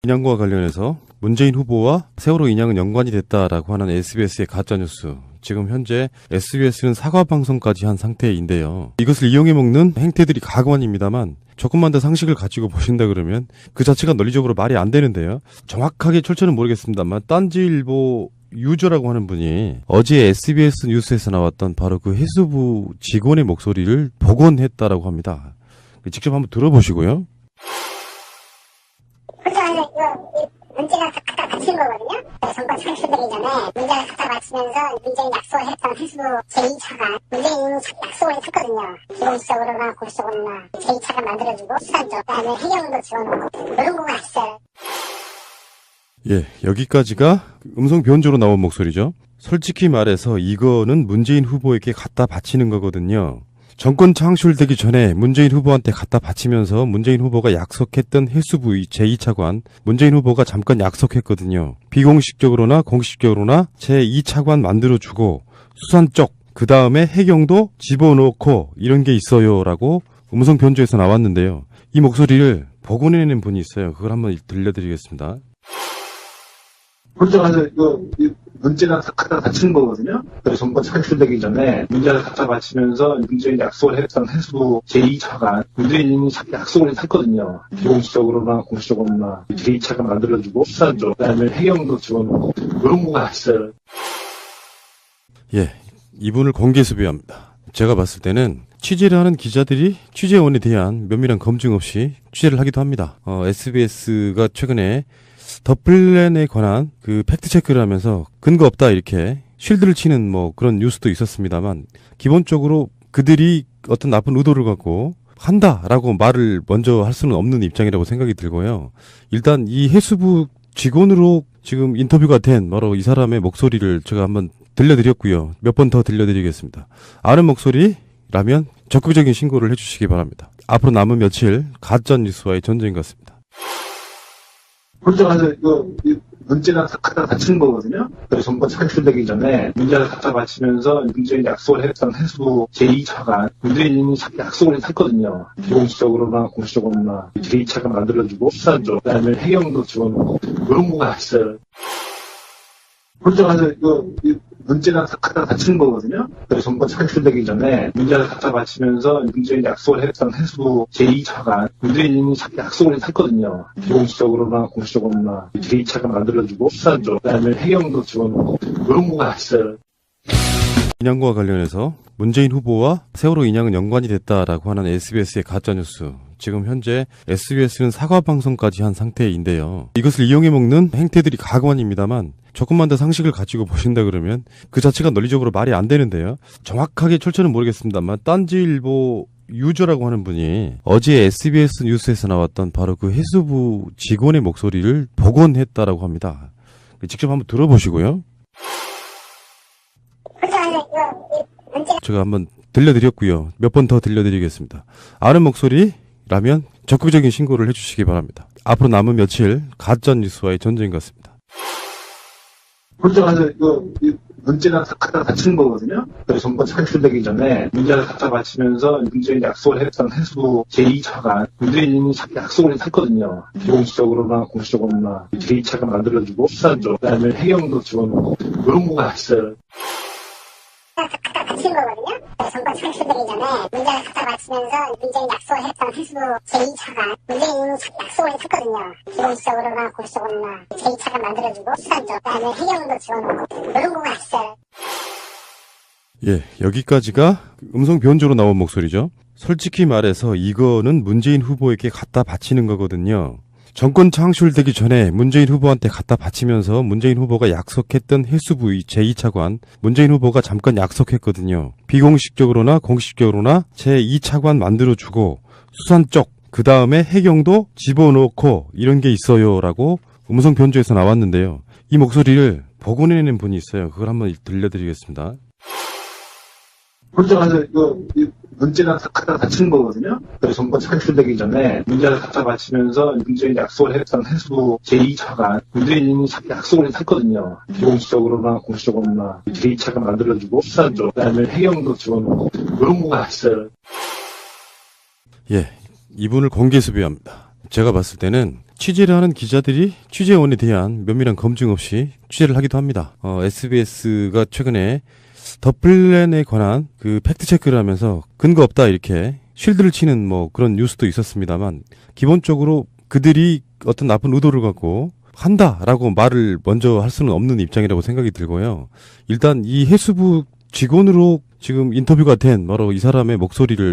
인양과 관련해서 문재인 후보와 세월호 인양은 연관이 됐다라고 하는 SBS의 가짜뉴스. 지금 현재 SBS는 사과 방송까지 한 상태인데요. 이것을 이용해 먹는 행태들이 가관입니다만 조금만 더 상식을 가지고 보신다 그러면 그 자체가 논리적으로 말이 안 되는데요. 정확하게 출처는 모르겠습니다만 딴지일보 유저라고 하는 분이 어제 SBS 뉴스에서 나왔던 바로 그 해수부 직원의 목소리를 복원했다라고 합니다. 직접 한번 들어보시고요. 문제가 갖다 바친 거거든요. 정권 창출되기 전에 문제를 갖다 바치면서 문재인 약속을 했던 해수부 제2차관 문재인이 약속을 했었거든요. 기본적으로나 고시적으로나 제2차관 만들어주고 수산조 그다음에 해경도 지원하고 이런 거가 있어요. 예, 여기까지가 음성 변조로 나온 목소리죠. 솔직히 말해서 이거는 문재인 후보에게 갖다 바치는 거거든요. 정권 창출되기 전에 문재인 후보한테 갖다 바치면서 문재인 후보가 약속했던 해수부 제2차관 문재인 후보가 잠깐 약속했거든요. 비공식적으로나 공식적으로나 제2차관 만들어주고 수산 쪽 그 다음에 해경도 집어넣고 이런 게 있어요 라고 음성 변조에서 나왔는데요. 이 목소리를 복원해낸 분이 있어요. 그걸 한번 들려드리겠습니다. 혼자서 문제가 갖다 바치는 거거든요. 그래서 정권 창출되기 전에 문제를 갖다 바치면서 문재인이 약속을 했던 해수부 제2차관 문재인이 약속을 했거든요. 비공식적으로나 공식적으로나 제2차관 만들어주고 수산조 그다음에 해경도 지원하고 이런 거가 있어요. 예, 이분을 공개 수배합니다. 제가 봤을 때는 취재를 하는 기자들이 취재원에 대한 면밀한 검증 없이 취재를 하기도 합니다. SBS가 최근에 더 플랜에 관한 그 팩트체크를 하면서 근거 없다 이렇게 쉴드를 치는 뭐 그런 뉴스도 있었습니다만 기본적으로 그들이 어떤 나쁜 의도를 갖고 한다라고 말을 먼저 할 수는 없는 입장이라고 생각이 들고요. 일단 이 해수부 직원으로 지금 인터뷰가 된 바로 이 사람의 목소리를 제가 한번 들려드렸고요. 몇 번 더 들려드리겠습니다. 아는 목소리라면 적극적인 신고를 해주시기 바랍니다. 앞으로 남은 며칠 가짜뉴스와의 전쟁 같습니다. 혼자서 문제가 갖다 바치는 거거든요. 그래서 정권 창출되기 전에 문제를 갖다 바치면서 문재인이 약속을 했던 해수부 제2차관 문재인이 약속을 했거든요. 비공식적으로나 공식적으로나 제2차관 만들어주고 수산조 그다음에 해경도 지원하고 이런 거가 있어요. 혼자서 문제가 갖다 바치는 거거든요. 그래서 정권 창출되기 전에 문제를 갖다 바치면서 문재인이 약속을 했던 해수부 제2차관 문재인이 약속을 했거든요. 비공식적으로나 공식적으로나 제2차관 만들어주고 수산조 그다음에 해경도 지원하고 이런 거가 있어요. 인양과 관련해서 문재인 후보와 세월호 인양은 연관이 됐다라고 하는 SBS의 가짜뉴스. 지금 현재 SBS는 사과 방송까지 한 상태인데요. 이것을 이용해 먹는 행태들이 가관입니다만 조금만 더 상식을 가지고 보신다 그러면 그 자체가 논리적으로 말이 안 되는데요. 정확하게 출처는 모르겠습니다만 딴지일보 유저라고 하는 분이 어제 SBS 뉴스에서 나왔던 바로 그 해수부 직원의 목소리를 복원했다라고 합니다. 직접 한번 들어보시고요. 제가 한번 들려드렸고요. 몇 번 더 들려드리겠습니다. 아는 목소리라면 적극적인 신고를 해주시기 바랍니다. 앞으로 남은 며칠 가짜뉴스와의 전쟁 같습니다. 혼자서 문제가 갖다 바치는 거거든요. 그래서 정권 창출되기 전에 문제를 갖다 바치면서 문재인이 약속을 했던 해수부 제2차관 문재인이 약속을 했거든요. 비공식적으로나 공식적으로나 제2차관 만들어주고 수산조 그다음에 해경도 지원하고 이런 거가 있어요. 갖다 바친 거거든요. 정권 창출되기 전에 문제를 갖다 바치면서 문재인이 약속을 했던 해수부 제2차관 문재인이 약속을 했었거든요. 기본적으로나 고시적으로나 제2차관 만들어주고 수산조 그다음에 해경도 지원하고 이런 거가 있어요. 예, 여기까지가 음성 변조로 나온 목소리죠. 솔직히 말해서 이거는 문재인 후보에게 갖다 바치는 거거든요. 정권 창출되기 전에 문재인 후보한테 갖다 바치면서 문재인 후보가 약속했던 해수부 제2차관 문재인 후보가 잠깐 약속했거든요. 비공식적으로나 공식적으로나 제2차관 만들어주고 수산 쪽 그 다음에 해경도 집어넣고 이런 게 있어요 라고 음성 변조에서 나왔는데요. 이 목소리를 복원해낸 분이 있어요. 그걸 한번 들려드리겠습니다. 혼자서 문제가 갖다 바치는 거거든요. 그래서 정권 창출되기 전에 문제를 갖다 바치면서 문재인이 약속을 했던 해수부 제2차관 문재인이 약속을 했거든요. 비공식적으로나 공식적으로나 제2차관 만들어주고 수산조 그다음에 해경도 지원하고 이런 거가 있어요. 예, 이분을 공개 수배합니다. 제가 봤을 때는 취재를 하는 기자들이 취재원에 대한 면밀한 검증 없이 취재를 하기도 합니다. SBS가 최근에 더 플랜에 관한 그 팩트 체크를 하면서 근거 없다 이렇게 쉴드를 치는 뭐 그런 뉴스도 있었습니다만, 기본적으로 그들이 어떤 나쁜 의도를 갖고 한다라고 말을 먼저 할 수는 없는 입장이라고 생각이 들고요. 일단 이 해수부 직원으로 지금 인터뷰가 된 바로 이 사람의 목소리를